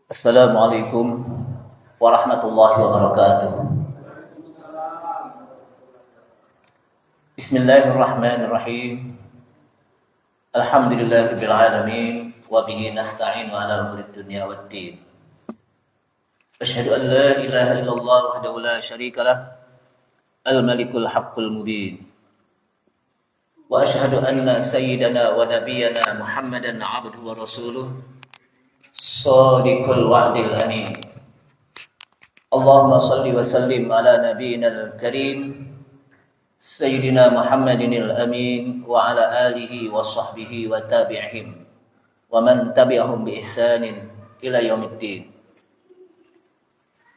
Assalamualaikum warahmatullahi wabarakatuh. Bismillahirrahmanirrahim. Alhamdulillahirabbil alamin wa bihi nasta'inu ala umurid dunya waddin. Asyhadu an la ilaha illallah wahdahu la syarikalah al-malikul haqqul mubin. Wa asyhadu anna sayyidana wa nabiyyana Muhammadan 'abduhu wa rasuluh shadiqul wa'dil amin. Allahumma salli wa sallim ala nabiyyinal karim Sayyidina Muhammadinil amin wa ala alihi wa sahbihi wa tabi'ihim wa man tabi'ahum bi ihsanin ila yaumiddin.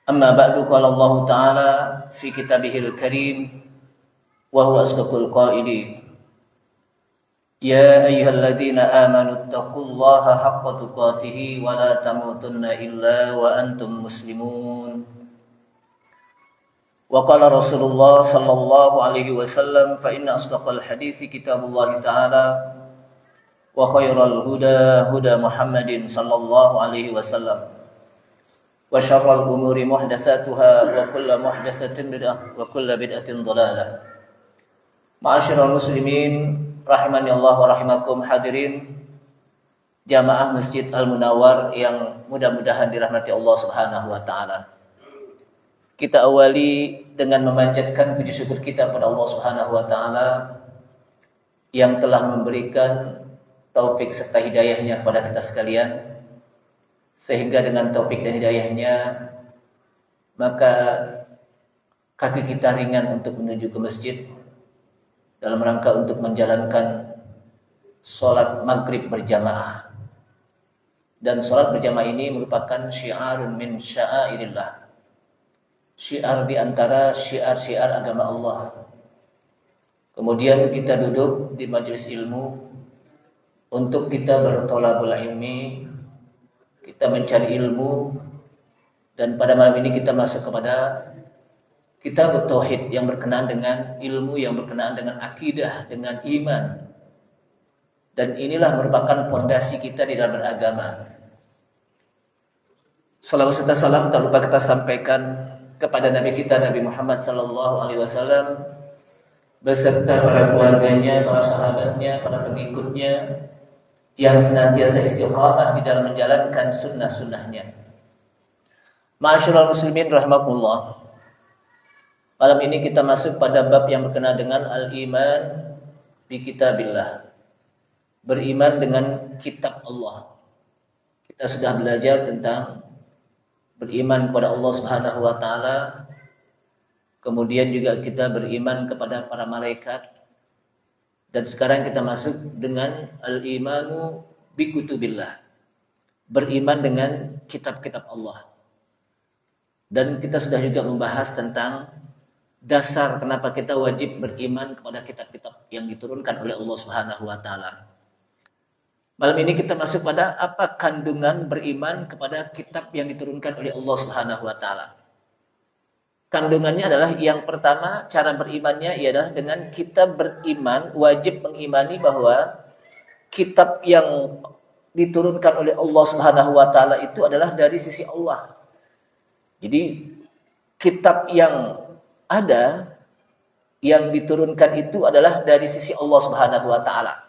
Amma ba'du, qala Allah ta'ala fi kitabihil karim wa huwa asdaqul qailin. Ya ayyuhalladzina amanu taqullaha haqqa tuqatih wa la tamutunna illa wa antum muslimun. Wa qala Rasulullah sallallahu alaihi wasallam fa inna asdaqal hadithi kitabullah ta'ala wa khairal huda huda Muhammadin sallallahu alaihi wasallam wa syarrul umuri muhdatsatuha wa kullu muhdatsatin bid'ah wa kullu bid'atin dhalalah. Ma'asyiral muslimin rahimani Allah wa rahimakum, hadirin jamaah Masjid Al-Munawwar yang mudah-mudahan dirahmati Allah Subhanahu wa taala. Kita awali dengan memanjatkan puji syukur kita kepada Allah Subhanahu wa taala yang telah memberikan taufik serta hidayahnya kepada kita sekalian, sehingga dengan taufik dan hidayahnya maka kaki kita ringan untuk menuju ke masjid dalam rangka untuk menjalankan sholat maghrib berjamaah. Dan sholat berjamaah ini merupakan syiarun min sya'airillah, syiar di antara syiar-syiar agama Allah. Kemudian kita duduk di majelis ilmu untuk kita bertolabul ilmi, kita mencari ilmu, dan pada malam ini kita masuk kepada kitab tauhid yang berkenaan dengan ilmu, yang berkenaan dengan akidah, dengan iman. Dan inilah merupakan fondasi kita di dalam beragama. Salawat serta salam tak lupa kita sampaikan kepada Nabi kita, Nabi Muhammad sallallahu alaihi wasallam, beserta para keluarganya, para sahabatnya, para pengikutnya yang senantiasa istiqamah di dalam menjalankan sunnah-sunnahnya. Ma'asyiral muslimin rahimakumullah. Malam ini kita masuk pada bab yang berkenaan dengan al-iman bi kitabillah, beriman dengan kitab Allah. Kita sudah belajar tentang beriman kepada Allah Subhanahu wa taala. Kemudian juga kita beriman kepada para malaikat. Dan sekarang kita masuk dengan al-imanu bi kutubillah, beriman dengan kitab-kitab Allah. Dan kita sudah juga membahas tentang dasar kenapa kita wajib beriman kepada kitab-kitab yang diturunkan oleh Allah Subhanahu wa taala. Malam ini kita masuk pada apa kandungan beriman kepada kitab yang diturunkan oleh Allah Subhanahu wa taala. Kandungannya adalah yang pertama, cara berimannya ialah dengan kita beriman, wajib mengimani bahwa kitab yang diturunkan oleh Allah Subhanahu wa taala itu adalah dari sisi Allah. Jadi kitab yang ada yang diturunkan itu adalah dari sisi Allah Subhanahu wa taala.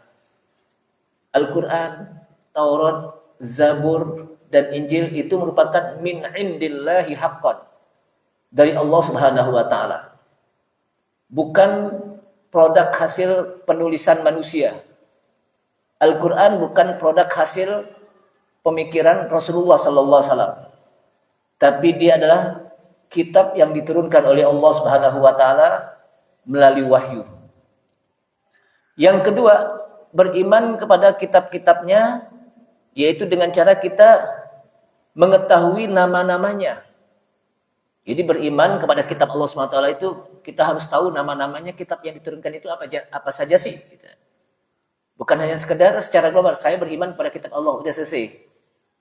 Al-Qur'an, Taurat, Zabur dan Injil itu merupakan min indillahi haqqan, dari Allah Subhanahu wa taala. Bukan produk hasil penulisan manusia. Al-Qur'an bukan produk hasil pemikiran Rasulullah sallallahu alaihi wasallam. Tapi dia adalah kitab yang diturunkan oleh Allah Subhanahu wa taala melalui wahyu. Yang kedua, beriman kepada kitab-kitabnya yaitu dengan cara kita mengetahui nama-namanya. Jadi beriman kepada kitab Allah Subhanahu wa taala itu kita harus tahu nama-namanya, kitab yang diturunkan itu apa saja sih gitu. Bukan hanya sekedar secara global saya beriman kepada kitab Allah udah selesai.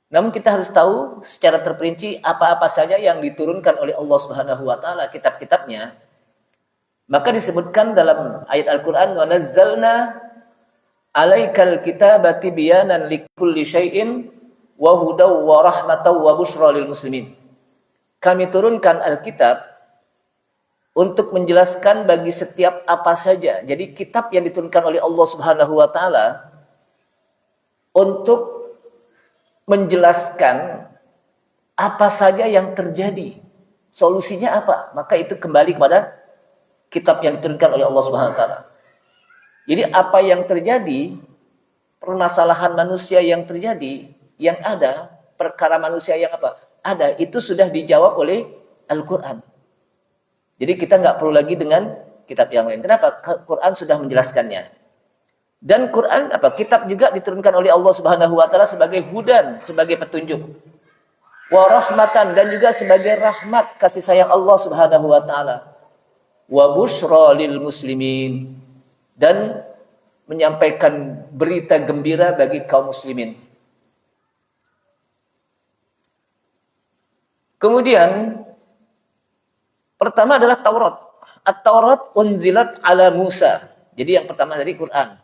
Namun kita harus tahu secara terperinci apa-apa saja yang diturunkan oleh Allah Subhanahu wa taala, kitab-kitabnya. Maka disebutkan dalam ayat Al-Qur'an, "Wa nazzalna 'alaikal kitaba tibyanan likulli syai'in wa hudaw wa rahmataw wa busyra lil muslimin. Kami turunkan Alkitab untuk menjelaskan bagi setiap apa saja. Jadi kitab yang diturunkan oleh Allah Subhanahu wa taala untuk menjelaskan apa saja yang terjadi. Solusinya apa? Maka itu kembali kepada kitab yang diturunkan oleh Allah Subhanahu wa taala. Jadi apa yang terjadi, permasalahan manusia yang terjadi, yang ada, perkara manusia yang apa? Ada, itu sudah dijawab oleh Al-Qur'an. Jadi kita nggak perlu lagi dengan kitab yang lain. Kenapa? Quran sudah menjelaskannya. Dan Quran kitab juga diturunkan oleh Allah Subhanahu wa taala sebagai hudan, sebagai petunjuk. Wa rahmatan, dan juga sebagai rahmat kasih sayang Allah Subhanahu wa taala. Wa busyra lil muslimin, dan menyampaikan berita gembira bagi kaum muslimin. Kemudian pertama adalah Taurat. At-Taurat unzilat ala Musa. Jadi yang pertama dari Quran.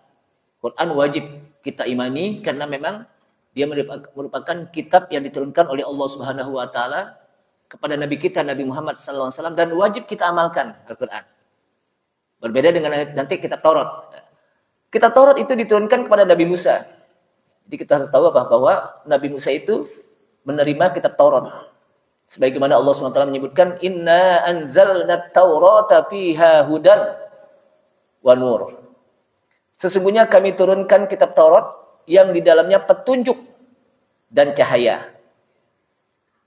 Quran wajib kita imani karena memang dia merupakan kitab yang diturunkan oleh Allah Subhanahu wa taala kepada nabi kita Nabi Muhammad sallallahu alaihi wasallam, dan wajib kita amalkan Al-Qur'an. Berbeda dengan nanti kitab Taurat. Kitab Taurat itu diturunkan kepada Nabi Musa. Jadi kita harus tahu bahwa Nabi Musa itu menerima kitab Taurat. Sebagaimana Allah SWT menyebutkan, Inna anzalna taurata fiha hudan wa nur. Sesungguhnya kami turunkan kitab Taurat yang di dalamnya petunjuk dan cahaya.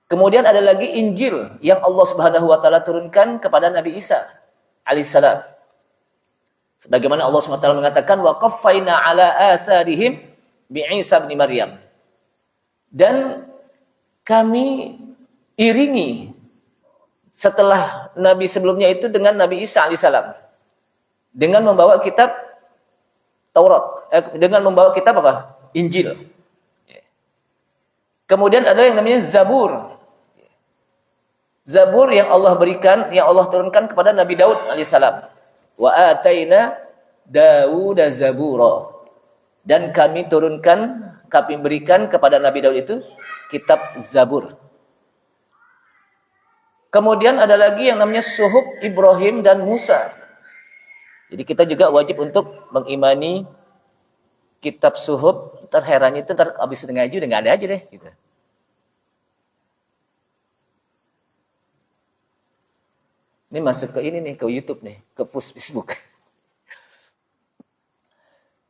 Kemudian ada lagi Injil yang Allah Subhanahu wa taala turunkan kepada Nabi Isa alaihissalam. Sebagaimana Allah SWT mengatakan, wa qaffayna ala atharihim bi Isa bin Maryam. Dan kami iringi setelah Nabi sebelumnya itu dengan Nabi Isa alaihissalam, dengan membawa kitab Taurat, dengan membawa kitab apa? Injil. Kemudian ada yang namanya Zabur. Zabur yang Allah berikan, yang Allah turunkan kepada Nabi Daud alaihissalam. Wa ataina Dawud Zabura. Dan kami berikan kepada Nabi Daud itu kitab Zabur. Kemudian ada lagi yang namanya Suhuf Ibrahim dan Musa. Jadi kita juga wajib untuk mengimani kitab Suhuf. Terherannya itu habis ngaji udah nggak ada aja deh. Gitu. Ini masuk ke ini nih, ke YouTube nih, ke Facebook.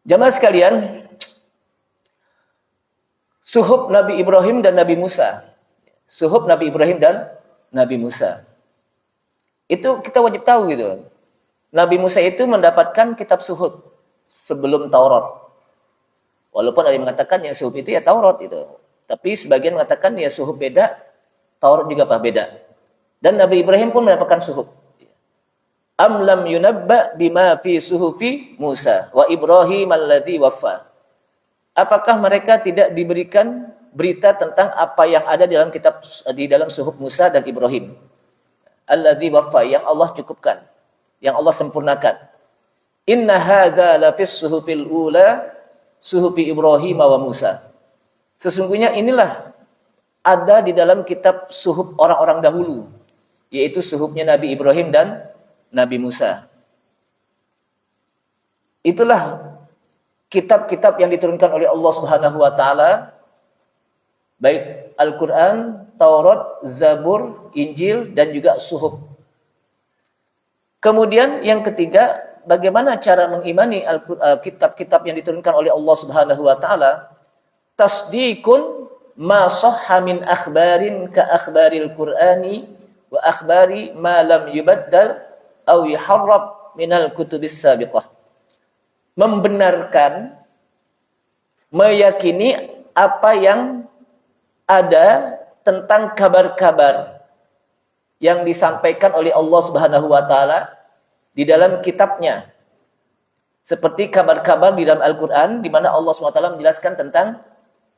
Jamaah sekalian, Suhuf Nabi Ibrahim dan Nabi Musa. Suhuf Nabi Ibrahim dan Nabi Musa. Itu kita wajib tahu gitu. Nabi Musa itu mendapatkan kitab Suhuf sebelum Taurat. Walaupun ada yang mengatakan yang Suhuf itu ya Taurat itu. Tapi sebagian mengatakan ya Suhuf beda, Taurat juga beda. Dan Nabi Ibrahim pun mendapatkan Suhuf. Am lam yunabba bima fi suhufi Musa wa Ibrahim alladzi waffa. Apakah mereka tidak diberikan berita tentang apa yang ada di dalam kitab, di dalam Suhuf Musa dan Ibrahim? Alladzi waffa, yang Allah cukupkan, yang Allah sempurnakan. Inna hadza la fis suhufil ula suhufi Ibrahim wa Musa. Sesungguhnya inilah ada di dalam kitab suhuf orang-orang dahulu, yaitu suhufnya Nabi Ibrahim dan Nabi Musa. Itulah kitab-kitab yang diturunkan oleh Allah Subhanahu wa taala, baik Al-Qur'an, Taurat, Zabur, Injil, dan juga Suhuf. Kemudian yang ketiga, bagaimana cara mengimani kitab-kitab yang diturunkan oleh Allah Subhanahu wa taala? Tasdiqun ma sahha min akhbarin ka akhbaril Qur'ani wa akhbari ma lam yubaddal aw yuharrab minal kutubis sabiqah. Membenarkan, meyakini apa yang ada tentang kabar-kabar yang disampaikan oleh Allah Subhanahu wa taala di dalam kitabnya. Seperti kabar-kabar di dalam Al-Qur'an di mana Allah Subhanahu wa taala menjelaskan tentang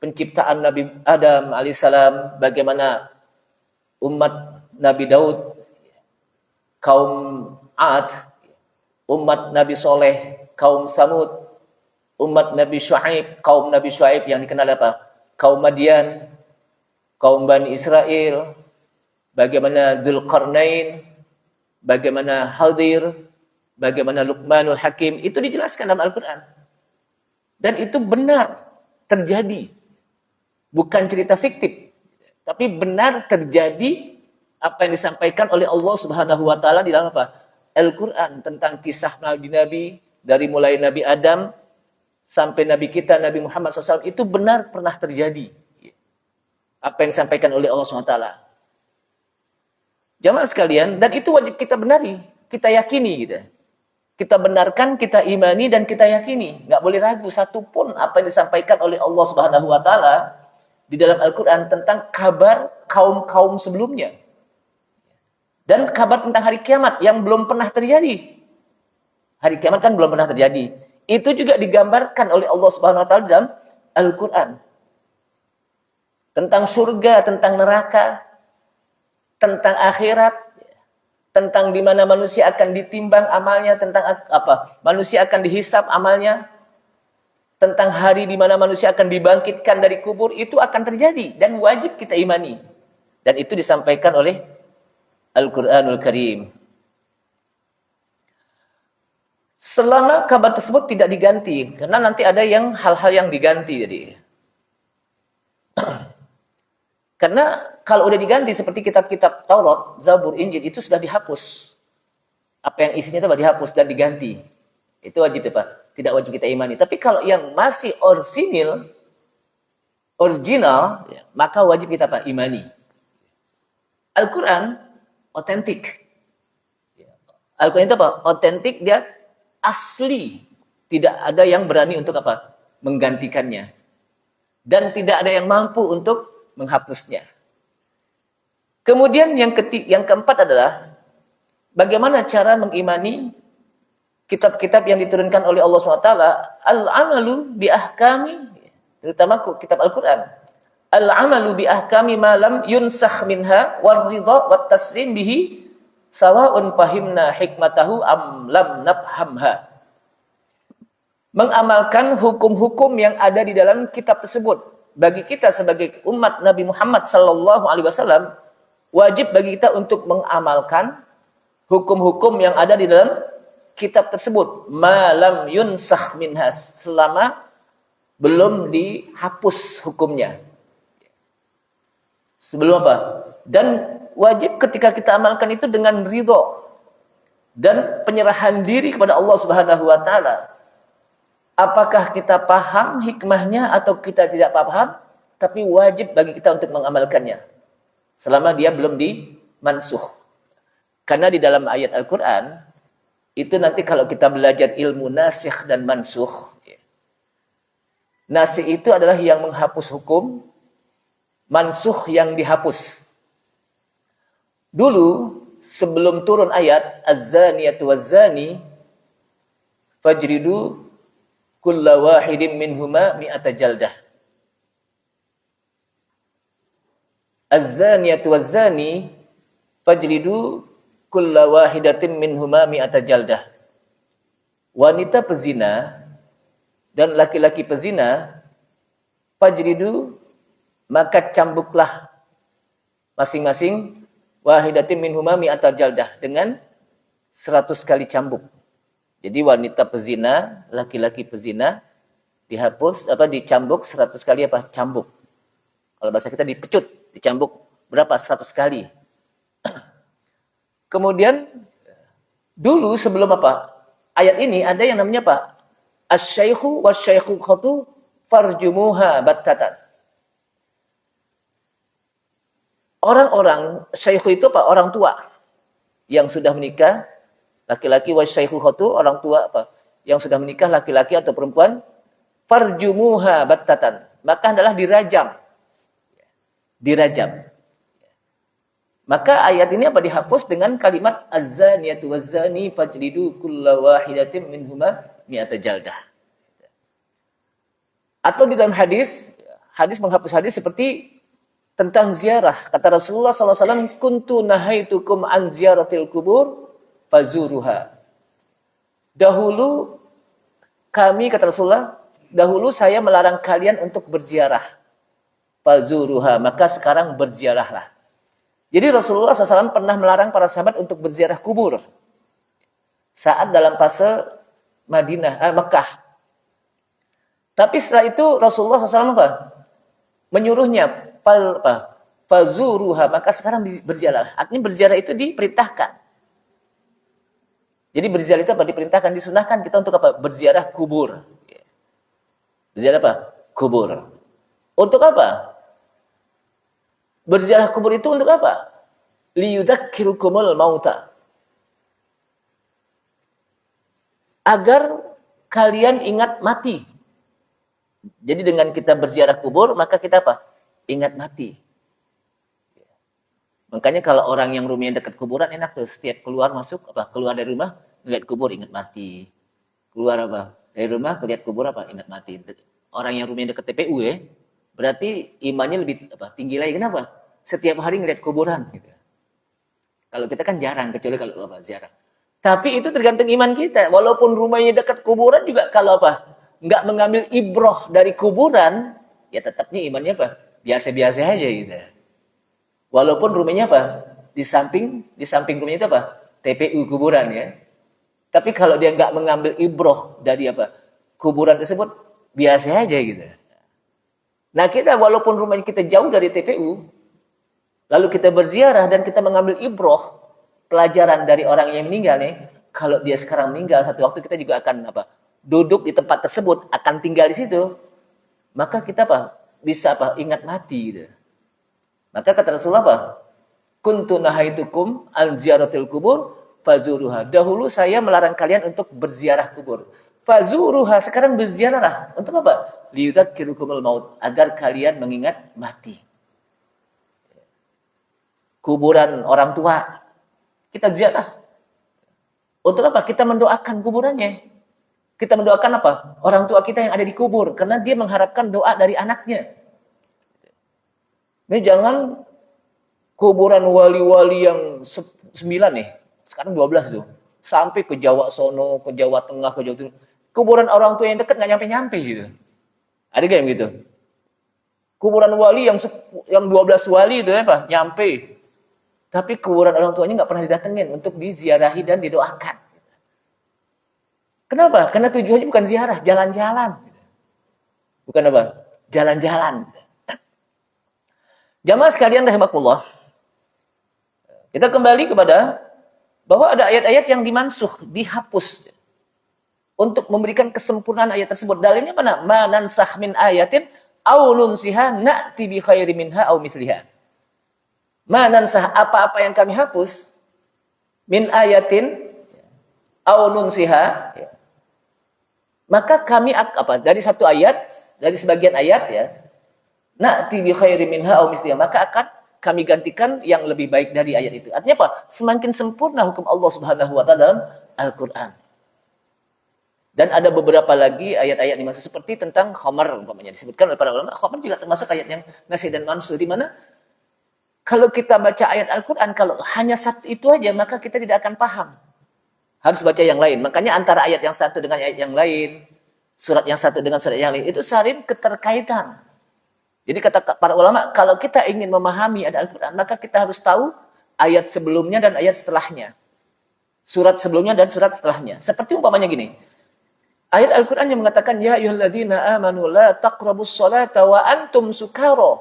penciptaan Nabi Adam alaihissalam, bagaimana umat Nabi Daud, kaum Ad, umat Nabi Soleh, kaum Samud, umat Nabi Syuaib, kaum Nabi Syuaib yang dikenal apa? kaum Madian, kaum Bani Israel, bagaimana Dzulqarnain, bagaimana Hadir, bagaimana Luqmanul Hakim, itu dijelaskan dalam Al-Quran. Dan itu benar terjadi. Bukan cerita fiktif, tapi benar terjadi apa yang disampaikan oleh Allah Subhanahu wa taala di dalam apa? Al-Quran, tentang kisah nabi-nabi dari mulai Nabi Adam sampai Nabi kita Nabi Muhammad SAW, itu benar pernah terjadi. Apa yang disampaikan oleh Allah SWT. Jamaah sekalian, dan itu wajib kita benari, kita yakini gitu. Kita benarkan, kita imani, dan kita yakini. Nggak boleh ragu satupun apa yang disampaikan oleh Allah Subhanahu wa taala di dalam Al-Quran tentang kabar kaum-kaum sebelumnya. Dan kabar tentang hari kiamat yang belum pernah terjadi. Hari kiamat kan belum pernah terjadi. Itu juga digambarkan oleh Allah Subhanahu wa taala dalam Al-Quran. Tentang surga, tentang neraka, tentang akhirat, tentang di mana manusia akan ditimbang amalnya, tentang apa? Manusia akan dihisab amalnya, tentang hari di mana manusia akan dibangkitkan dari kubur, itu akan terjadi dan wajib kita imani. Dan itu disampaikan oleh Al-Qur'anul Karim. Selama kabar tersebut tidak diganti, karena nanti ada yang hal-hal yang diganti jadi. Karena kalau udah diganti seperti kitab-kitab Taurat, Zabur, Injil itu sudah dihapus. Apa yang isinya itu dihapus dan diganti. Itu wajib ya Pak. Tidak wajib kita imani. Tapi kalau yang masih original, ya, maka wajib kita Pak imani. Al-Quran otentik. Al-Quran itu apa? Otentik, dia asli. Tidak ada yang berani untuk apa? Menggantikannya. Dan tidak ada yang mampu untuk menghapusnya. Kemudian yang keempat adalah bagaimana cara mengimani kitab-kitab yang diturunkan oleh Allah SWT. Al-amalu bi ahkami, terutama kitab Al-Quran. Al-amalu bi ahkami ma lam yunsakh minha war ridha wat taslim bihi sawa'un fahimna hikmatahu am lam nafhamha. Mengamalkan hukum-hukum yang ada di dalam kitab tersebut. Bagi kita sebagai umat Nabi Muhammad SAW, wajib bagi kita untuk mengamalkan hukum-hukum yang ada di dalam kitab tersebut. Malam yunsakh minhas, selama belum dihapus hukumnya. Sebelum apa? Dan wajib ketika kita amalkan itu dengan ridho dan penyerahan diri kepada Allah Subhanahu wa taala. Apakah kita paham hikmahnya atau kita tidak paham, tapi wajib bagi kita untuk mengamalkannya. Selama dia belum dimansuh. Karena di dalam ayat Al-Quran, itu nanti kalau kita belajar ilmu nasikh dan mansuh, nasikh itu adalah yang menghapus hukum, mansuh yang dihapus. Dulu, sebelum turun ayat, az-zaniyatu waz-zani, fajridu kulla wahidin minhuma mi'ata jaldah. Az-zaniyatu waz-zani fajlidu kulla wahidatin minhuma mi'ata jaldah. Wanita pezina dan laki-laki pezina, fajlidu, maka cambuklah masing-masing wahidatin minhuma mi'ata jaldah dengan 100 kali cambuk. Jadi wanita pezina, laki-laki pezina dicambuk 100 kali apa? Cambuk. Kalau bahasa kita dipecut, dicambuk berapa? 100 kali. Kemudian dulu sebelum apa? Ayat ini ada yang namanya apa? Asy-syaikhu wasy-syaikhatu farjumuha battatan. Orang-orang syaikhu itu apa? Orang tua yang sudah menikah. Laki-laki wasy-syaikhatu, orang tua apa? Yang sudah menikah, laki-laki atau perempuan, farjumuha battatan. Maka adalah dirajam. Dirajam. Maka ayat ini apa dihapus dengan kalimat az-zaniyatu waz-zani fajlidu kulla wahidatin minhuma mi'ata jaldah. Atau di dalam hadis menghapus hadis seperti tentang ziarah. Kata Rasulullah SAW, kuntu nahaitukum an ziyaratil kubur fazuruha. Dahulu kami, kata Rasulullah, dahulu saya melarang kalian untuk berziarah. fazuruha, maka sekarang berziarahlah. Jadi Rasulullah SAW pernah melarang para sahabat untuk berziarah kubur saat dalam fase Mekah. Tapi setelah itu Rasulullah SAW menyuruhnya fazuruha, maka sekarang berziarah. Artinya berziarah itu diperintahkan. Jadi berziarah itu apa? Diperintahkan, disunahkan kita untuk apa? Berziarah kubur. Berziarah apa? Kubur. Untuk apa? Berziarah kubur itu untuk apa? Liyudzakirukumul mauta. Agar kalian ingat mati. Jadi dengan kita berziarah kubur, maka kita apa? Ingat mati. Makanya kalau orang yang rumahnya dekat kuburan enak tuh, setiap keluar masuk apa? Keluar dari rumah, lihat kubur ingat mati. Keluar apa? Dari rumah lihat kubur apa? Ingat mati. Orang yang rumahnya dekat TPU ya, berarti imannya lebih apa? Tinggi lagi. Kenapa? Setiap hari ngeliat kuburan gitu. Kalau kita kan jarang, kecuali kalau apa? Ziarah. Tapi itu tergantung iman kita. Walaupun rumahnya dekat kuburan juga kalau apa? Nggak mengambil ibroh dari kuburan, ya tetapnya imannya apa? Biasa-biasa aja gitu. Walaupun rumahnya apa? Di samping rumahnya itu apa? TPU kuburan ya. Tapi kalau dia nggak mengambil ibroh dari apa? Kuburan tersebut, biasa aja gitu. Nah kita walaupun rumahnya kita jauh dari TPU, lalu kita berziarah dan kita mengambil ibroh, pelajaran dari orang yang meninggal nih, kalau dia sekarang meninggal, satu waktu kita juga akan apa? Duduk di tempat tersebut, akan tinggal di situ, maka kita apa? Bisa apa? Ingat mati gitu. Maka kata Rasulullah apa? Kuntu nahaitukum an ziyaratil kubur fazuruha. Dahulu saya melarang kalian untuk berziarah kubur. Fazuruha, sekarang berziarahlah. Untuk apa? Liyudzakirukumul maut, agar kalian mengingat mati. Kuburan orang tua kita ziarah. Untuk apa? Kita mendoakan kuburannya. Kita mendoakan apa? Orang tua kita yang ada di kubur, karena dia mengharapkan doa dari anaknya. Ini jangan kuburan wali-wali yang 9 nih, sekarang 12 tuh, sampai ke Jawa sono, ke Jawa Tengah, ke Jawa Timur. Kuburan orang tua yang dekat nggak nyampe-nyampe gitu. Ada gak yang gitu? Kuburan wali yang 12 wali itu apa? Nyampe. Tapi kuburan orang tuanya nggak pernah didatengin untuk diziarahi dan didoakan. Kenapa? Karena tujuannya bukan ziarah, jalan-jalan. Bukan apa? Jalan-jalan. Jamaah sekalian rahimakumullah. Kita kembali kepada bahwa ada ayat-ayat yang dimansuh, dihapus. Untuk memberikan kesempurnaan ayat tersebut. Dalilnya mana? Ma nansah min ayatin aw nunsiha na'ti bi khairi minha aw misliha. Ma nansah, apa-apa yang kami hapus min ayatin aw nunsiha, maka kami apa? Dari satu ayat, dari sebagian ayat ya, na'ti bi khairi minha aw misliha, maka akan kami gantikan yang lebih baik dari ayat itu. Artinya apa? Semakin sempurna hukum Allah Subhanahu wa taala dalam Al-Qur'an. Dan ada beberapa lagi ayat-ayat dimaksud seperti tentang khamar, umpamanya disebutkan oleh para ulama. Khamar juga termasuk ayat yang nasih dan mansukh, di mana kalau kita baca ayat Al-Qur'an kalau hanya satu itu aja, maka kita tidak akan paham. Harus baca yang lain. Makanya antara ayat yang satu dengan ayat yang lain, surat yang satu dengan surat yang lain, itu saling keterkaitan. Jadi kata para ulama, kalau kita ingin memahami ayat Al-Qur'an, maka kita harus tahu ayat sebelumnya dan ayat setelahnya. Surat sebelumnya dan surat setelahnya. Seperti umpamanya gini. Ayat Al-Qur'an yang mengatakan, ya ayyuhalladzina amanu la taqrabus salata wa antum sukara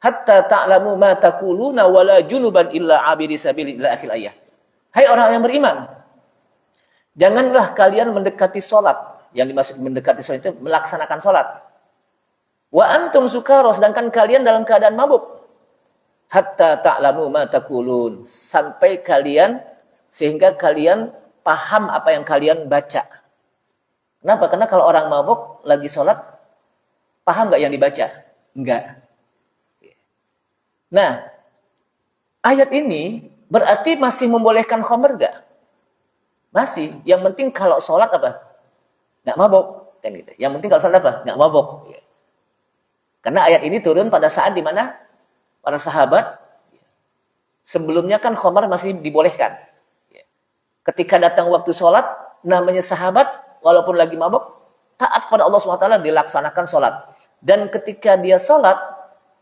hatta ta'lamu ma taquluna wa la junuban illa abiri sabili ila akhir ayat. Hai orang yang beriman, janganlah kalian mendekati salat. Yang dimaksud mendekati salat itu melaksanakan salat. Wa antum sukara, sedangkan kalian dalam keadaan mabuk. Hatta ta'lamu ma taqulun, sampai kalian sehingga kalian paham apa yang kalian baca. Kenapa? Karena kalau orang mabuk lagi sholat, paham nggak yang dibaca? Enggak. Nah, ayat ini berarti masih membolehkan khamr nggak? Masih. Yang penting kalau sholat apa? Nggak mabuk. Kan gitu. Yang penting kalau sholat apa? Nggak mabuk. Karena ayat ini turun pada saat di mana para sahabat sebelumnya kan khamr masih dibolehkan. Ketika datang waktu sholat, namanya sahabat walaupun lagi mabuk, taat pada Allah SWT, dilaksanakan sholat. Dan ketika dia sholat,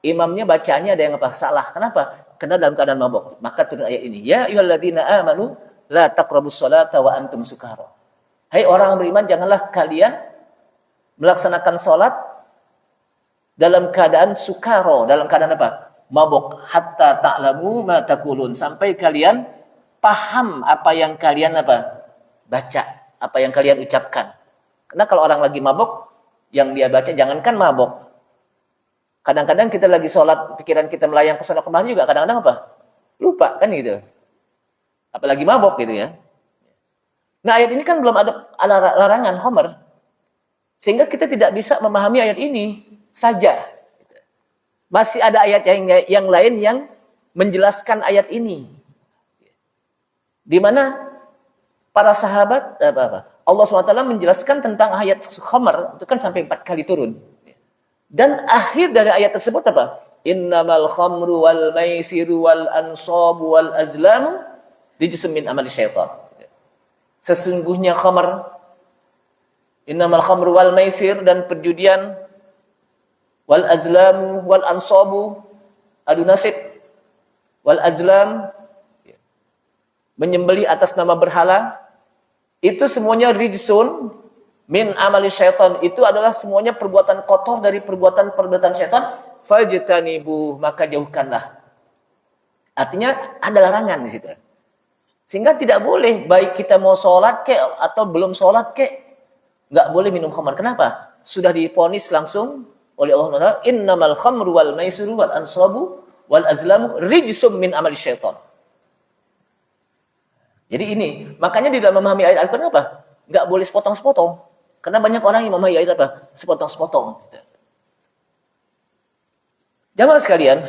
imamnya bacanya ada yang apa? Salah. Kenapa? Karena dalam keadaan mabuk. Maka turun ayat ini. Ya ayyuhalladzina amanu la taqrabus sholata wa antum sukara. Hai orang yang beriman, janganlah kalian melaksanakan sholat dalam keadaan sukaro. Dalam keadaan apa? Mabuk. Hatta ta'lamu ma taqulun. Sampai kalian paham apa yang kalian apa? Baca. Apa yang kalian ucapkan. Karena kalau orang lagi mabuk, yang dia baca jangankan mabuk. Kadang-kadang kita lagi sholat, pikiran kita melayang ke sana kemari juga kadang-kadang apa? Lupa kan gitu. Apalagi mabuk gitu ya. Nah ayat ini kan belum ada larangan homer. Sehingga kita tidak bisa memahami ayat ini saja. Masih ada ayat yang lain yang menjelaskan ayat ini. Di mana para sahabat, Allah SWT menjelaskan tentang ayat homer, itu kan sampai 4 kali turun. Dan akhir dari ayat tersebut apa? Innamal khamru wal maisiru wal ansabu wal azlamu rijsun min amali syaitan. Sesungguhnya khamr, innamal khamru wal maisir, dan perjudian, wal azlamu wal ansabu, adu nasib, wal azlam, menyembelih atas nama berhala, itu semuanya rijsun min amali syaitan, itu adalah semuanya perbuatan kotor dari perbuatan syaitan. Fajtanibu, maka jauhkanlah. Artinya ada larangan di situ. Sehingga tidak boleh, baik kita mau sholat kek atau belum sholat kek, nggak boleh minum khamar. Kenapa? Sudah divonis langsung oleh Allah Taala, innamal khamru wal maisiru wal ansabu wal azlamu rijsum min amali syaitan. Jadi ini, makanya di dalam memahami ayat Al-Quran apa? Nggak boleh sepotong-sepotong. Karena banyak orang yang memahami ayat apa? Sepotong-sepotong. Jamaah sekalian,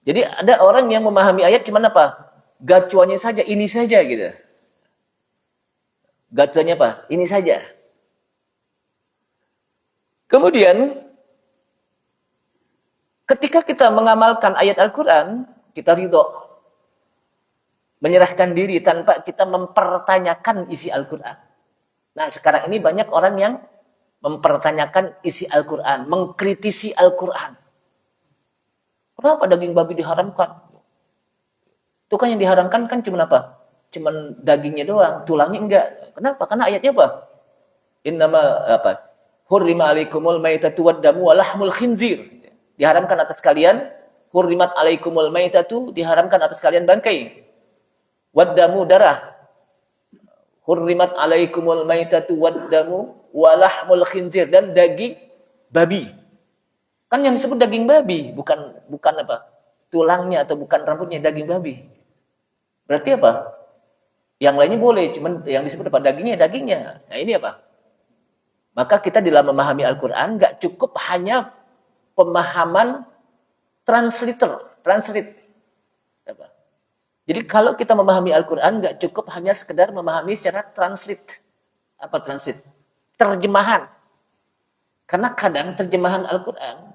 jadi ada orang yang memahami ayat cuman apa? Gacuannya saja, ini saja gitu. Gacuannya apa? Ini saja. Kemudian, ketika kita mengamalkan ayat Al-Quran, kita ridho. Menyerahkan diri tanpa kita mempertanyakan isi Al-Quran. Nah, sekarang ini banyak orang yang mempertanyakan isi Al-Quran, mengkritisi Al-Quran. Kenapa daging babi diharamkan? Itu kan yang diharamkan kan cuma apa? Cuma dagingnya doang, tulangnya enggak. Kenapa? Karena ayatnya apa? Innama apa? Hurrima alaikumul maitatu waddamu wa lahmul khinzir. Diharamkan atas kalian, hurrimat alaikumul maitatu, diharamkan atas kalian bangkai. Waddamu, darah. Hurrimat alaikumul maitatu waddamu wa lahmul khinzir, dan daging babi. Kan yang disebut daging babi, bukan apa? Tulangnya atau bukan rambutnya, daging babi. Berarti apa? Yang lainnya boleh, cuman yang disebut apa? Dagingnya. Nah, ini apa? Maka kita dalam memahami Al-Qur'an enggak cukup hanya pemahaman translate. Apa? Jadi kalau kita memahami Al-Qur'an enggak cukup hanya sekedar memahami secara translate. Apa translate? Terjemahan. Karena kadang terjemahan Al-Qur'an,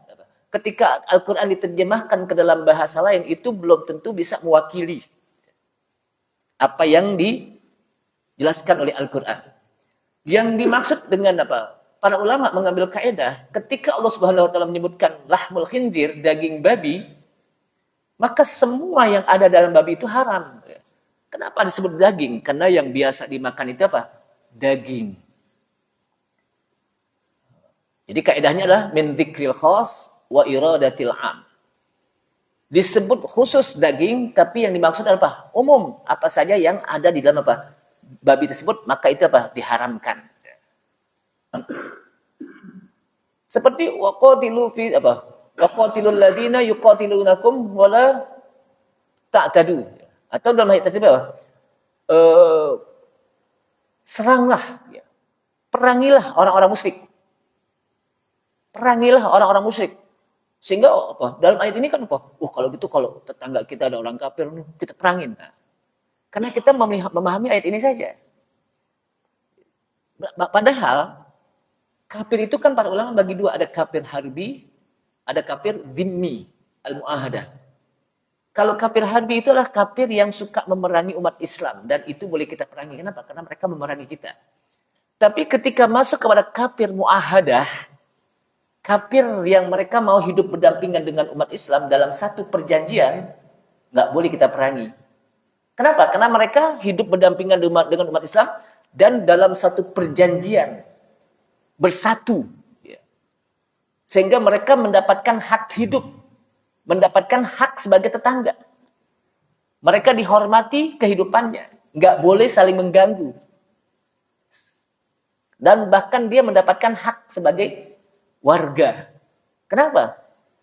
ketika Al-Quran diterjemahkan ke dalam bahasa lain, itu belum tentu bisa mewakili apa yang dijelaskan oleh Al-Quran. Yang dimaksud dengan apa? Para ulama mengambil kaidah, ketika Allah Subhanahu wa taala menyebutkan lahmul khinzir, daging babi, maka semua yang ada dalam babi itu haram. Kenapa disebut daging? Karena yang biasa dimakan itu apa? Daging. Jadi kaidahnya adalah min dzikril khas wa iradatil am. Disebut khusus daging, tapi yang dimaksud adalah apa? Umum, apa saja yang ada di dalam apa? Babi tersebut, maka itu apa? Diharamkan. Seperti waqatilu fi apa? Waqatilul ladina yuqatilunakum wala ta'tadu. Atau dalam ayat tersebut apa? Seranglah, perangilah orang-orang musyrik. Perangilah orang-orang musyrik. Sehingga apa? Dalam ayat ini kan apa? Kalau gitu, kalau tetangga kita ada orang kafir, kita perangin. Nah, karena kita memahami ayat ini saja. Padahal kafir itu kan para ulama bagi dua, ada kafir harbi, ada kafir dhimmi, al-mu'ahadah. Kalau kafir harbi itu adalah kafir yang suka memerangi umat Islam, dan itu boleh kita perangi. Kenapa? Karena mereka memerangi kita. Tapi ketika masuk kepada kafir mu'ahadah, kafir yang mereka mau hidup berdampingan dengan umat Islam dalam satu perjanjian, nggak boleh kita perangi. Kenapa? Karena mereka hidup berdampingan dengan umat Islam dan dalam satu perjanjian bersatu, sehingga mereka mendapatkan hak hidup, mendapatkan hak sebagai tetangga. Mereka dihormati kehidupannya, nggak boleh saling mengganggu, dan bahkan dia mendapatkan hak sebagai warga. Kenapa?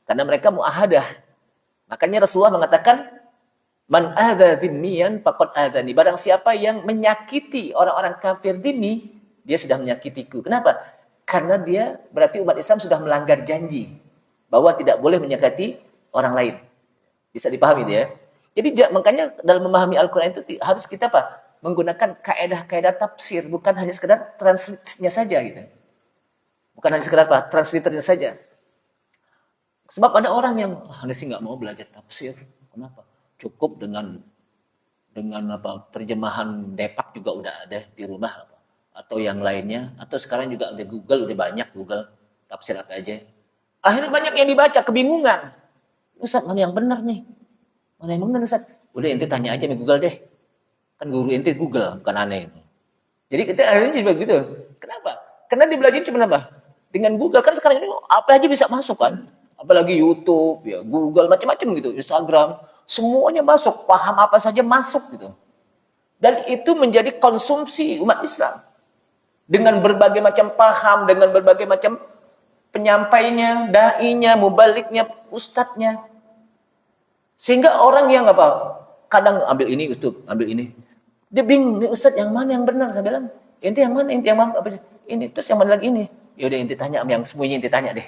Karena mereka muahadah. Makanya Rasulullah mengatakan, man adza dzimmiyan faqad adzani. Barang siapa yang menyakiti orang-orang kafir dzimmi, dia sudah menyakitiku. Kenapa? Karena dia berarti umat Islam sudah melanggar janji bahwa tidak boleh menyakiti orang lain. Bisa dipahami dia. Jadi makanya dalam memahami Al-Qur'an itu harus kita apa? Menggunakan kaedah-kaedah tafsir, bukan hanya sekedar translate-nya saja gitu. Bukan hanya sekedar apa? Translatornya saja. Sebab ada orang yang Anda sih nggak mau belajar tafsir. Kenapa? Cukup dengan apa terjemahan Depak juga udah ada di rumah apa, atau yang lainnya, atau sekarang juga udah Google, udah banyak Google tafsir apa aja. Akhirnya banyak yang dibaca, kebingungan. Ustaz, mana yang benar nih? Mana yang benar Ustaz? Udah ente tanya aja nih Google deh. Kan guru ente Google, bukan aneh. Jadi kita akhirnya juga gitu. Kenapa? Karena dia belajar cuma apa? Dengan Google kan sekarang ini apa aja bisa masuk kan? Apalagi YouTube, ya Google macam-macam gitu, Instagram, semuanya masuk, paham apa saja masuk gitu. Dan itu menjadi konsumsi umat Islam. Dengan berbagai macam paham, dengan berbagai macam penyampainya, dai-nya, mubaliknya, ustadznya. Sehingga orang yang apa? Kadang ambil ini Ustaz, ambil ini. Dia bingung, nih Ustaz yang mana yang benar? Saya bilang, ente yang mana? Ente yang mana? Apa? Ini, terus yang mana lagi ini? Ya udah ente tanya, yang semuanya ente tanya deh.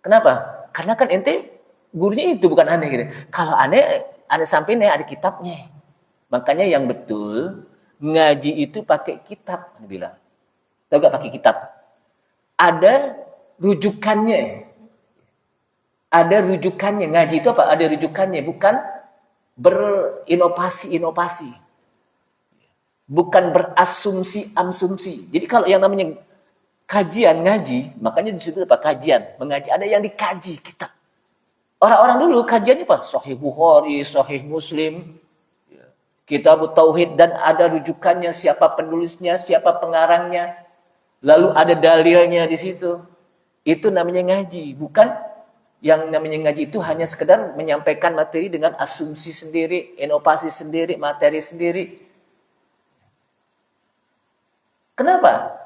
Kenapa? Karena kan ente gurunya itu bukan aneh gitu. Kalau aneh, ada sampingnya, ada kitabnya. Makanya yang betul, ngaji itu pakai kitab, dia bilang. Tahu gak pakai kitab? Ada rujukannya. Ada rujukannya. Ngaji itu apa? Ada rujukannya. Bukan berinovasi-inovasi. Bukan berasumsi-asumsi. Jadi kalau yang namanya kajian, ngaji, makanya disebut apa? Kajian, mengaji. Ada yang dikaji, kitab. Orang-orang dulu kajiannya apa? Sahih Bukhari, Sahih Muslim, Kitab Tauhid, dan ada rujukannya, siapa penulisnya, siapa pengarangnya. Lalu ada dalilnya di situ. Itu namanya ngaji. Bukan yang namanya ngaji itu hanya sekedar menyampaikan materi dengan asumsi sendiri, inovasi sendiri, materi sendiri. Kenapa?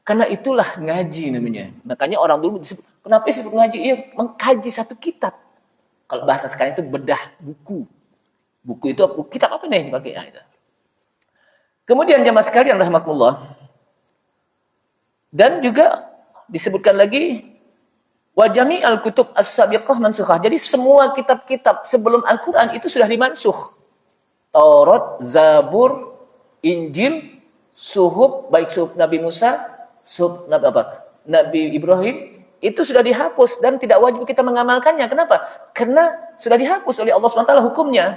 Karena itulah ngaji namanya. Makanya orang dulu disebut, kenapa disebut ngaji? Iya, mengkaji satu kitab. Kalau bahasa sekarang itu bedah buku. Buku itu kitab apa nih pakai? Nah, itu. Kemudian jamaah sekalian rahimakumullah. Dan juga disebutkan lagi wa jami'al kutub as-sabiqah mansukhah. Jadi semua kitab-kitab sebelum Al-Qur'an itu sudah dimansuh. Taurat, Zabur, Injil, suhuf, baik suhuf Nabi Musa, suhuf Nabi Ibrahim, itu sudah dihapus dan tidak wajib kita mengamalkannya. Kenapa? Karena sudah dihapus oleh Allah SWT hukumnya.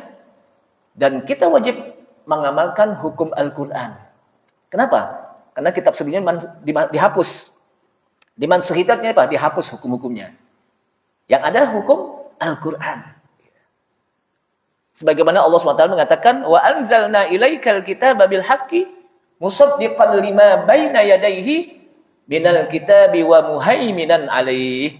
Dan kita wajib mengamalkan hukum Al-Qur'an. Kenapa? Karena kitab sebelumnya dihapus. Dimansuhitatnya apa? Dihapus hukum-hukumnya. Yang ada hukum Al-Qur'an. Sebagaimana Allah SWT mengatakan, wa anzalna ilaikal kitaba bil haqqi musaddiqan lima baina yadayhi minal kitabi wa muhaiminan alaih.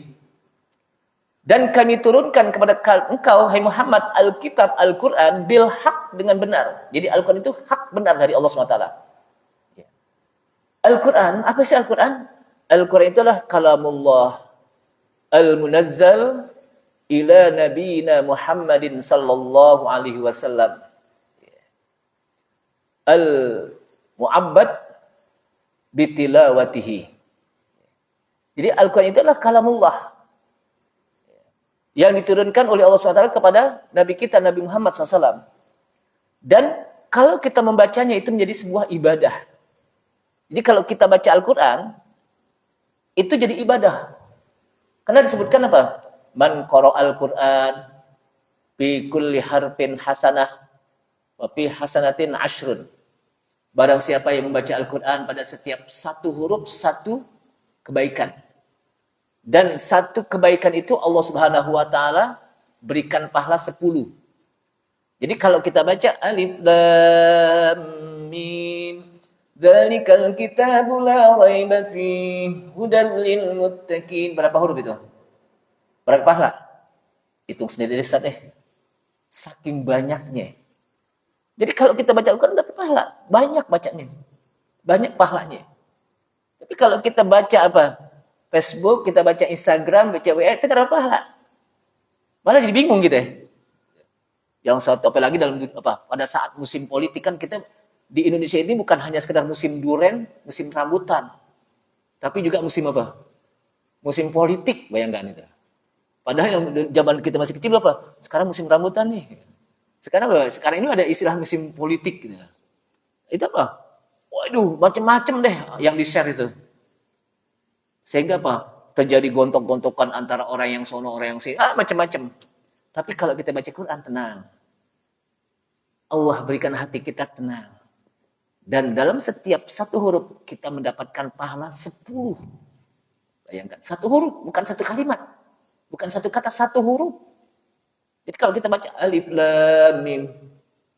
Dan kami turunkan kepada engkau, hai Muhammad, Alkitab, Al-Quran, bil haq, dengan benar. Jadi Al-Quran itu hak benar dari Allah SWT. Al-Quran, apa sih Al-Quran? Al-Quran itulah kalamullah al-munazzal ila nabiyina Muhammadin sallallahu alaihi wasallam. Al-mu'abbad bitilawatihi. Jadi Al-Quran itu adalah kalamullah yang diturunkan oleh Allah SWT kepada Nabi kita, Nabi Muhammad SAW. Dan kalau kita membacanya itu menjadi sebuah ibadah. Jadi kalau kita baca Al-Quran, itu jadi ibadah. Karena disebutkan apa? Man qara'al Qur'an fi kulli harfin hasanah wa fi hasanatin ashrun. Barang siapa yang membaca Al-Quran pada setiap satu huruf, satu kebaikan. Dan satu kebaikan itu Allah Subhanahu wa taala berikan pahala 10. Jadi kalau kita baca alif lam mim dzalikal kitabu la raiba fihi hudal lil muttaqin, berapa huruf itu? Berapa pahala? Hitung sendiri Ustaz Saking banyaknya. Jadi kalau kita baca Al-Quran dapat pahala, banyak bacanya. Banyak pahalanya. Tapi kalau kita baca apa? Facebook, kita baca Instagram, baca WA, itu tidak ada pahala. Malah jadi bingung gitu ya. Yang satu apalagi dalam pada saat musim politik kan kita di Indonesia ini bukan hanya sekedar musim duren, musim rambutan. Tapi juga musim apa? Musim politik, bayangkan itu. Padahal yang zaman kita masih kecil apa? Sekarang musim rambutan nih. Sekarang apa? Sekarang ini ada istilah musim politik gitu. Itu apa? Waduh, macam-macam deh yang di-share itu. Sehingga apa? Terjadi gontok-gontokan antara orang yang sono, orang yang sini, macam-macam. Tapi kalau kita baca Quran tenang. Allah berikan hati kita tenang. Dan dalam setiap satu huruf kita mendapatkan pahala 10. Bayangkan, satu huruf, bukan satu kalimat. Bukan satu kata, satu huruf. Jadi kalau kita baca alif lam mim,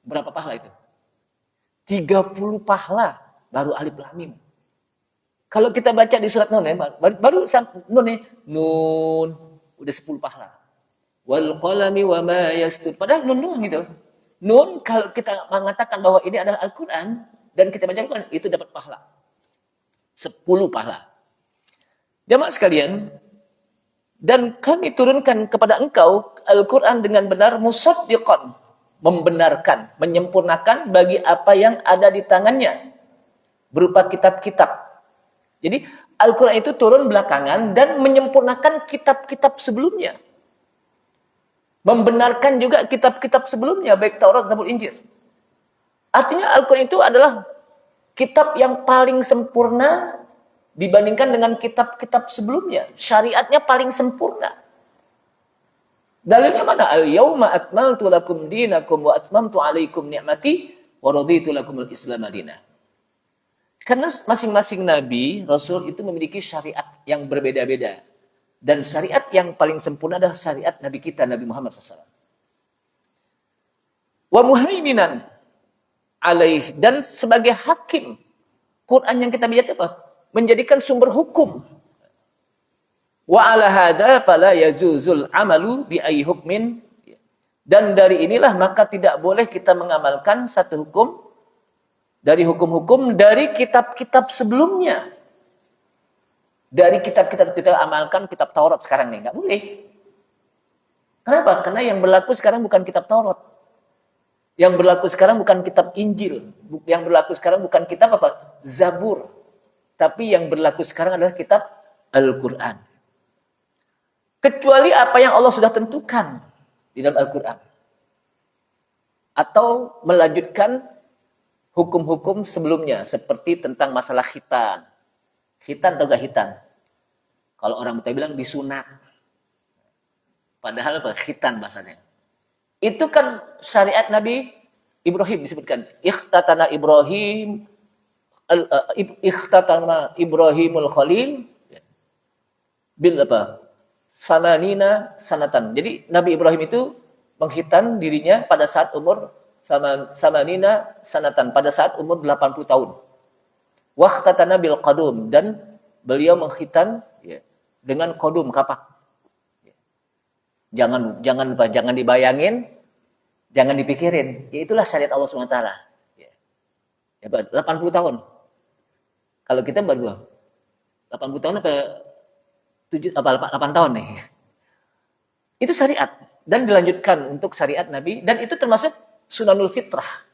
berapa pahala itu? 30 pahala baru alif lam mim. Kalau kita baca di surat Nun baru Nun Nun udah 10 pahala. Wal qalami wa ma yastur. Padahal Nun doang gitu. Nun kalau kita mengatakan bahwa ini adalah Al-Qur'an dan kita baca Al-Qur'an itu dapat pahala. 10 pahala. Jamaah sekalian, dan kami turunkan kepada engkau Al-Quran dengan benar musaddiqan, membenarkan, menyempurnakan bagi apa yang ada di tangannya berupa kitab-kitab. Jadi Al-Quran itu turun belakangan dan menyempurnakan kitab-kitab sebelumnya. Membenarkan juga kitab-kitab sebelumnya, baik Taurat, Zabur, Injil. Artinya Al-Quran itu adalah kitab yang paling sempurna dibandingkan dengan kitab-kitab sebelumnya. Syariatnya paling sempurna. Dalilnya mana? Al-yawma akmaltu lakum dinakum wa atmamtu alaikum ni'mati wa raditu lakumul Islam madinah. Karena masing-masing nabi, rasul itu memiliki syariat yang berbeda-beda. Dan syariat yang paling sempurna adalah syariat nabi kita, Nabi Muhammad SAW. Wa muhaiminan alaih, dan sebagai hakim. Quran yang kita baca apa? Menjadikan sumber hukum. Wa ala hadza fala yazuzul amalu bi ayyi hukmin. Dan dari inilah maka tidak boleh kita mengamalkan satu hukum dari hukum-hukum dari kitab-kitab sebelumnya. Dari kitab-kitab kita amalkan kitab Taurat sekarang nih, enggak boleh. Kenapa? Karena yang berlaku sekarang bukan kitab Taurat. Yang berlaku sekarang bukan kitab Injil. Yang berlaku sekarang bukan kitab apa? Zabur. Tapi yang berlaku sekarang adalah kitab Al-Quran. Kecuali apa yang Allah sudah tentukan di dalam Al-Quran. Atau melanjutkan hukum-hukum sebelumnya. Seperti tentang masalah khitan. Khitan atau gak khitan? Kalau orang Betawi bilang disunat. Padahal apa? Khitan bahasanya. Itu kan syariat Nabi Ibrahim disebutkan. Ikhtatana Ibrahim ikhtatama Ibrahimul Khalil bil apa? Samanina sanatan. Jadi Nabi Ibrahim itu menghitan dirinya pada saat umur samanina sanatan, pada saat umur 80 tahun. Waqtatana bil qadum, dan beliau menghitan dengan qadum, kapak. Jangan dibayangin, jangan dipikirin. Ya, itulah syariat Allah SWT. Ya, 80 tahun. Kalau kita baru 80 tahun apa 8 tahun nih. Itu syariat dan dilanjutkan untuk syariat Nabi, dan itu termasuk sunanul fitrah.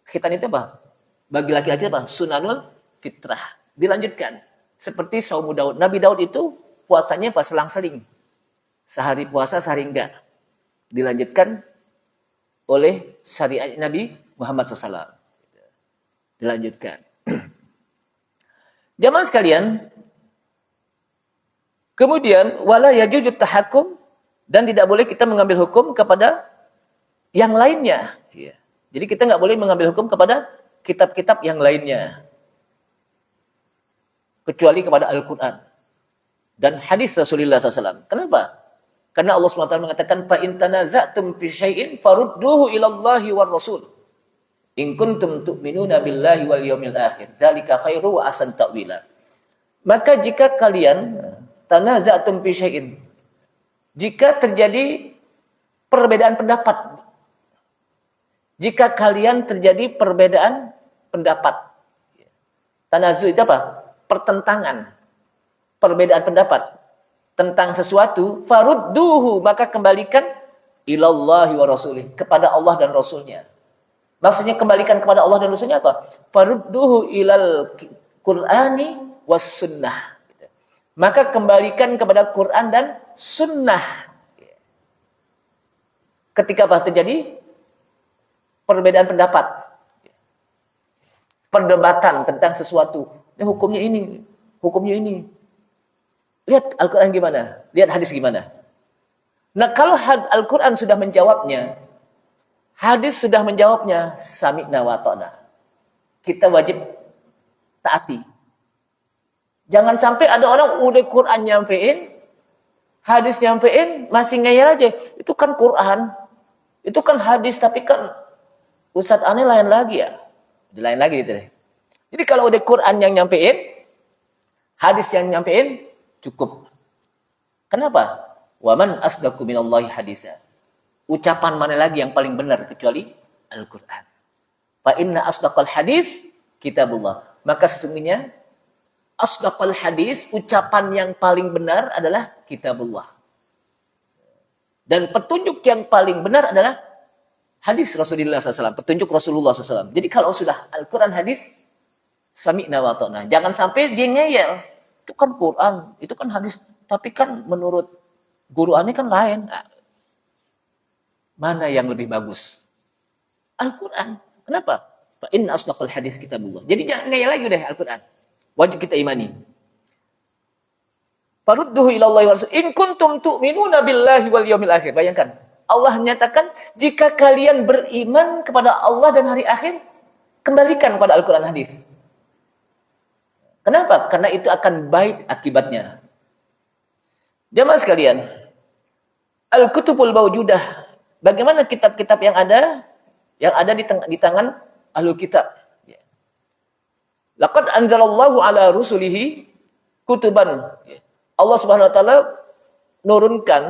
Khitan itu apa? Bagi laki-laki apa? Sunanul fitrah. Dilanjutkan seperti saum Daud. Nabi Daud itu puasanya pas selang-seling. Sehari puasa, sehari enggak. Dilanjutkan oleh syariat Nabi Muhammad SAW. Dilanjutkan. Jamaah sekalian, kemudian wala yajuzu tahakkum, dan tidak boleh kita mengambil hukum kepada yang lainnya. Jadi kita nggak boleh mengambil hukum kepada kitab-kitab yang lainnya, kecuali kepada Al-Quran. dan hadis Rasulullah SAW. Kenapa? Karena Allah SWT mengatakan, fa in tanaza'tum fi syai'in farudduhu ila Allahi war Rasul. In kuntum tu'minuna billahi wal yawmil akhir. Dzalika khairu wa ahsan ta'wila. Maka jika kalian tanaza'tum fi syai'in, jika terjadi perbedaan pendapat, jika kalian terjadi perbedaan pendapat, tanazu itu apa? Pertentangan, perbedaan pendapat tentang sesuatu, farudduhu, maka kembalikan ilallahi wa rasulih, kepada Allah dan Rasulnya. Maksudnya kembalikan kepada Allah dan Rasulnya apa? Farudduhu ilal Qur'ani was sunnah. Maka kembalikan kepada Quran dan sunnah. Ketika apa terjadi perbedaan pendapat, perdebatan tentang sesuatu, ini hukumnya ini, hukumnya ini. Lihat Al-Quran gimana, lihat hadis gimana. Nah kalau Al-Quran sudah menjawabnya, hadis sudah menjawabnya, sami'na wa ta'na, kita wajib taati. Jangan sampai ada orang udah Quran nyampein, hadis nyampein, masih ngeyel aja. Itu kan Quran, itu kan hadis, tapi kan Ustadz aneh lain lagi ya. Lain lagi gitu deh. Jadi kalau udah Quran yang nyampein, hadis yang nyampein, cukup. Kenapa? Waman asdaqu minallahi hadisa. Ucapan mana lagi yang paling benar kecuali Al-Quran. Fa inna asdaqal hadis kitabullah. Maka sesungguhnya asdaqal hadis, ucapan yang paling benar adalah kitabullah. Dan petunjuk yang paling benar adalah hadis Rasulullah SAW. Petunjuk Rasulullah SAW. Jadi kalau sudah Al-Quran hadis, sami'na wa ta'na. Jangan sampai dia ngeyel. Itu kan Quran, itu kan hadis. Tapi kan menurut guru aneh kan lain. Nah, mana yang lebih bagus? Al-Quran. Kenapa? Fa inna asdaqal hadis kitabullah. Jadi jangan ngeyel lagi deh Al-Quran. Wajib kita imani. Farudduhu ilallahi wa rasul. In kuntum tu'minuna billahi wal yawmil akhir. Bayangkan. Allah menyatakan, jika kalian beriman kepada Allah dan hari akhir, kembalikan kepada Al-Quran hadis. Kenapa? Karena itu akan baik akibatnya. Jamaah sekalian, Al-Kutubul Mawjudah. Bagaimana kitab-kitab yang ada di tangan Ahlul Kitab. Laqad anzalallahu ala rusulihi kutuban. Allah Subhanahu wa taala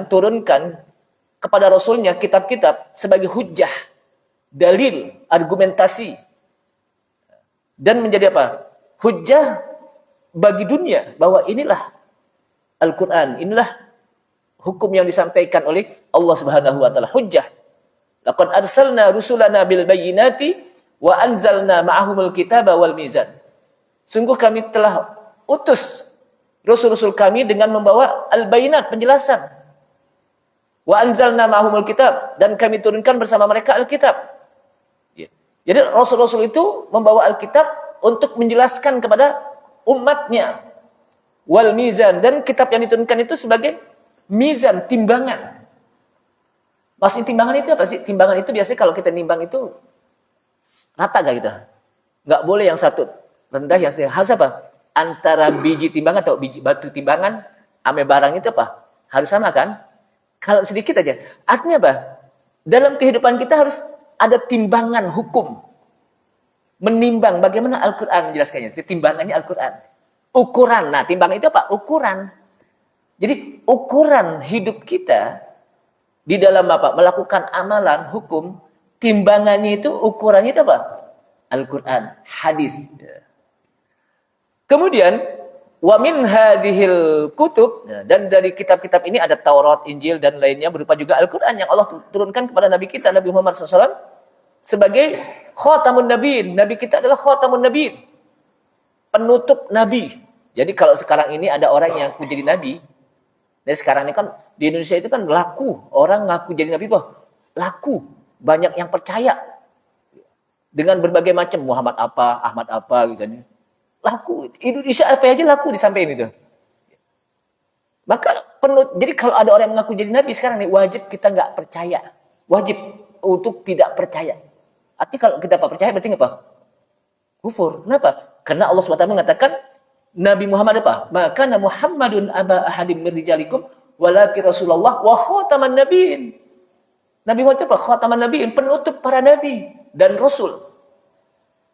turunkan kepada Rasulnya kitab-kitab sebagai hujjah, dalil, argumentasi. Dan menjadi apa? Hujjah bagi dunia bahwa inilah Al-Quran, inilah hukum yang disampaikan oleh Allah Subhanahu wa taala, hujjah. Laqad arsalna rusulana bil bayyinati wa anzalna ma'ahumul kitaba wal mizan. Sungguh kami telah utus rasul-rasul kami dengan membawa al-bayyinat, penjelasan. Wa anzalna ma'ahumul kitab, dan kami turunkan bersama mereka Alkitab. Jadi rasul-rasul itu membawa Alkitab untuk menjelaskan kepada umatnya. Wal mizan, dan kitab yang diturunkan itu sebagai mizan, timbangan. Maksud timbangan itu apa sih? Timbangan itu biasanya kalau kita nimbang itu rata gak gitu? Gak boleh yang satu rendah, yang sedang. Harus apa? Antara biji timbangan atau biji batu timbangan ame barang itu apa? Harus sama kan? Kalau sedikit aja. Artinya apa? Dalam kehidupan kita harus ada timbangan hukum. Menimbang bagaimana Al-Quran menjelaskannya. Timbangannya Al-Quran. Ukuran. Nah, timbangan itu apa? Ukuran. Jadi, ukuran hidup kita di dalam apa? Melakukan amalan, hukum, timbangannya itu, ukurannya itu apa? Al-Quran, hadis. Kemudian, wa min hadhil kutub, dan dari kitab-kitab ini ada Taurat, Injil, dan lainnya berupa juga Al-Quran yang Allah turunkan kepada Nabi kita, Nabi Muhammad SAW, sebagai khatamun nabiin. Nabi kita adalah khatamun nabiin, penutup nabi. Jadi kalau sekarang ini ada orang yang ngaku jadi nabi, dan sekarang ini kan di Indonesia itu kan laku orang ngaku jadi nabi, laku, banyak yang percaya dengan berbagai macam Muhammad apa, Ahmad apa gitu kan. Laku Indonesia apa aja laku disampaikan itu. Maka jadi kalau ada orang yang mengaku jadi nabi sekarang nih, wajib kita nggak percaya, wajib untuk tidak percaya. Artinya kalau kita tidak percaya berarti apa? Kufur. Kenapa? Karena Allah SWT mengatakan, Nabi Muhammad apa? Maka Muhammadun aba ahadim min rijalikum walakin Rasulullah wa khataman nabiyyin. Nabi Muhammad apa? Khataman nabiyyin, penutup para nabi dan rasul.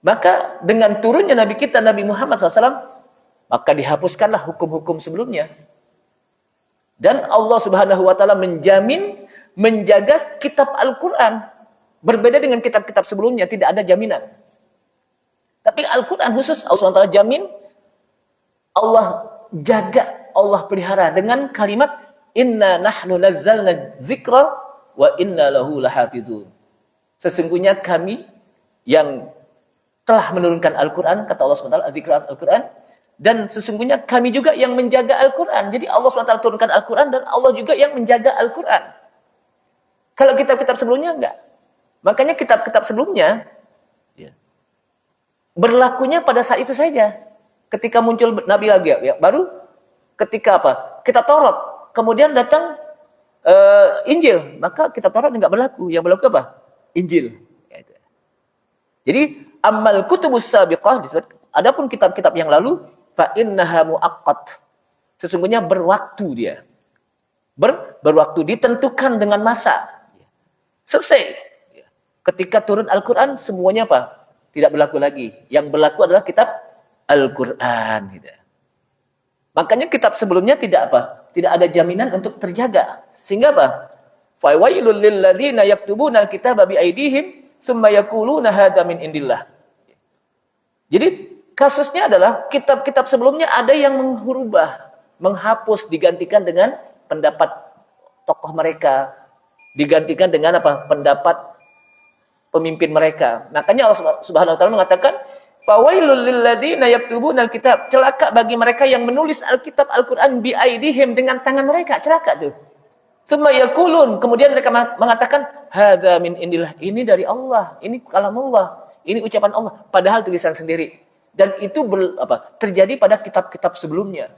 Maka dengan turunnya Nabi kita Nabi Muhammad SAW, maka dihapuskanlah hukum-hukum sebelumnya. Dan Allah Subhanahu wa taala menjamin menjaga kitab Al-Qur'an. Berbeda dengan kitab-kitab sebelumnya, tidak ada jaminan. Tapi Al-Qur'an khusus Allah Subhanahu wa taala jamin, Allah jaga, Allah pelihara dengan kalimat inna nahnu nazzalna dzikra wa inna lahu lahafizun. Sesungguhnya kami yang telah menurunkan Al-Qur'an, kata Allah SWT, Al-Qur'an, dan sesungguhnya kami juga yang menjaga Al-Qur'an. Jadi Allah SWT turunkan Al-Qur'an dan Allah juga yang menjaga Al-Qur'an. Kalau kitab-kitab sebelumnya enggak. Makanya kitab-kitab sebelumnya berlakunya pada saat itu saja. Ketika muncul Nabi lagi, ya, baru ketika apa? Kitab Taurat, kemudian datang Injil, maka kitab Taurat enggak berlaku. Yang berlaku apa? Injil. Jadi amal kutubus sabiqah disebut. Adapun kitab-kitab yang lalu, fa innaha muaqqat. Sesungguhnya berwaktu dia. Berwaktu ditentukan dengan masa. Selesai. Ketika turun Al-Qur'an semuanya apa? Tidak berlaku lagi. Yang berlaku adalah kitab Al-Qur'an gitu. Makanya kitab sebelumnya tidak apa? Tidak ada jaminan untuk terjaga. Sehingga apa? Fa wailul lil ladzina yaktubuna al-kitaba bi aydihim tsumma yaquluna hadza min indillah. Jadi kasusnya adalah kitab-kitab sebelumnya ada yang mengubah, menghapus, digantikan dengan pendapat tokoh mereka, digantikan dengan apa? Pendapat pemimpin mereka. Makanya Allah Subhanahu wa taala mengatakan, "Fawailul lil ladzina yaktubuna al-kitab." Celaka bagi mereka yang menulis Alkitab Al-Qur'an bi aidihim dengan tangan mereka, celaka tuh. Tsumma yaqulun, kemudian mereka mengatakan, "Hadza min indillah." Ini dari Allah, ini kalam Allah, ini ucapan Allah, padahal tulisan sendiri. Dan itu terjadi pada kitab-kitab sebelumnya.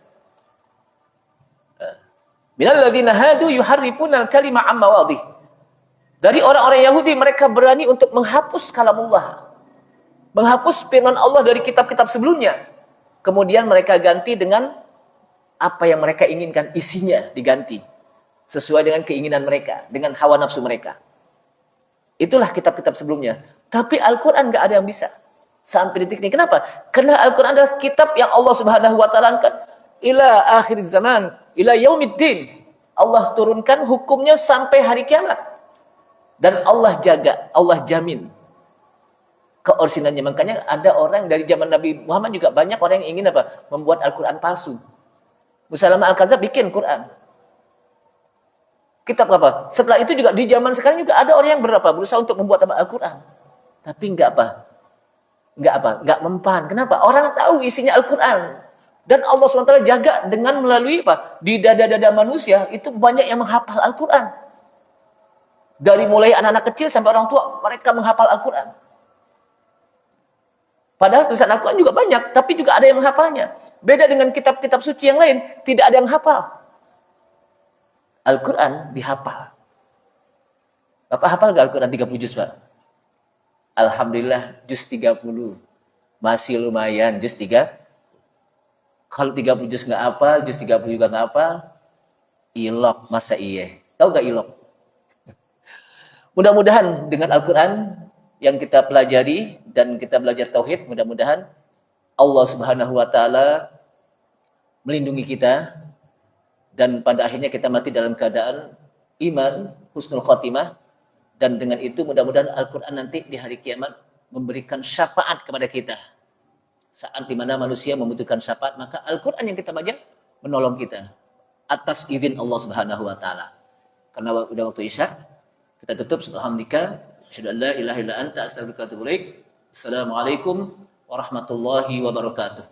Minal ladzina hadu yuharrifuna al-kalima an mawadih. Dari orang-orang Yahudi, mereka berani untuk menghapus kalamullah. Menghapus firman Allah dari kitab-kitab sebelumnya. Kemudian mereka ganti dengan apa yang mereka inginkan, isinya diganti. Sesuai dengan keinginan mereka, dengan hawa nafsu mereka. Itulah kitab-kitab sebelumnya. Tapi Al-Quran gak ada yang bisa. Sampai detik ini. Kenapa? Karena Al-Quran adalah kitab yang Allah Subhanahu wa ta'ala angkat ila akhir zaman, ila yaumiddin. Allah turunkan hukumnya sampai hari kiamat. Dan Allah jaga, Allah jamin keorsinannya. Makanya ada orang dari zaman Nabi Muhammad juga banyak orang yang ingin apa? Membuat Al-Quran palsu. Musalamah Al-Kadzab bikin Quran. Kitab apa? Setelah itu juga di zaman sekarang juga ada orang yang berusaha untuk membuat Al-Quran. Tapi enggak mempan. Kenapa? Orang tahu isinya Al-Quran. Dan Allah SWT jaga dengan melalui apa? Di dada-dada manusia itu banyak yang menghafal Al-Quran. Dari mulai anak-anak kecil sampai orang tua, mereka menghafal Al-Quran. Padahal tulisan Al-Quran juga banyak, tapi juga ada yang menghafalnya. Beda dengan kitab-kitab suci yang lain, tidak ada yang hafal. Al-Quran dihafal. Bapak hafal nggak Al-Quran 30 juz, Pak? Alhamdulillah, juz 30. Masih lumayan, juz 3. Kalau 30 juz nggak hafal, juz 30 juga nggak hafal, ilok, masa iya? Tahu nggak ilok? Mudah-mudahan dengan Al-Quran yang kita pelajari dan kita belajar tauhid, mudah-mudahan Allah Subhanahu wa taala melindungi kita dan pada akhirnya kita mati dalam keadaan iman, husnul khotimah, dan dengan itu mudah-mudahan Al-Quran nanti di hari kiamat memberikan syafaat kepada kita. Saat di mana manusia membutuhkan syafaat, maka Al-Quran yang kita baca menolong kita atas izin Allah Subhanahu wa taala. Karena udah waktu Isya, kita tutup. Subhanallah, asyhadu an la ilaha illa anta, astaghfiruka wa atubu ilaik. Assalamualaikum warahmatullahi wabarakatuh.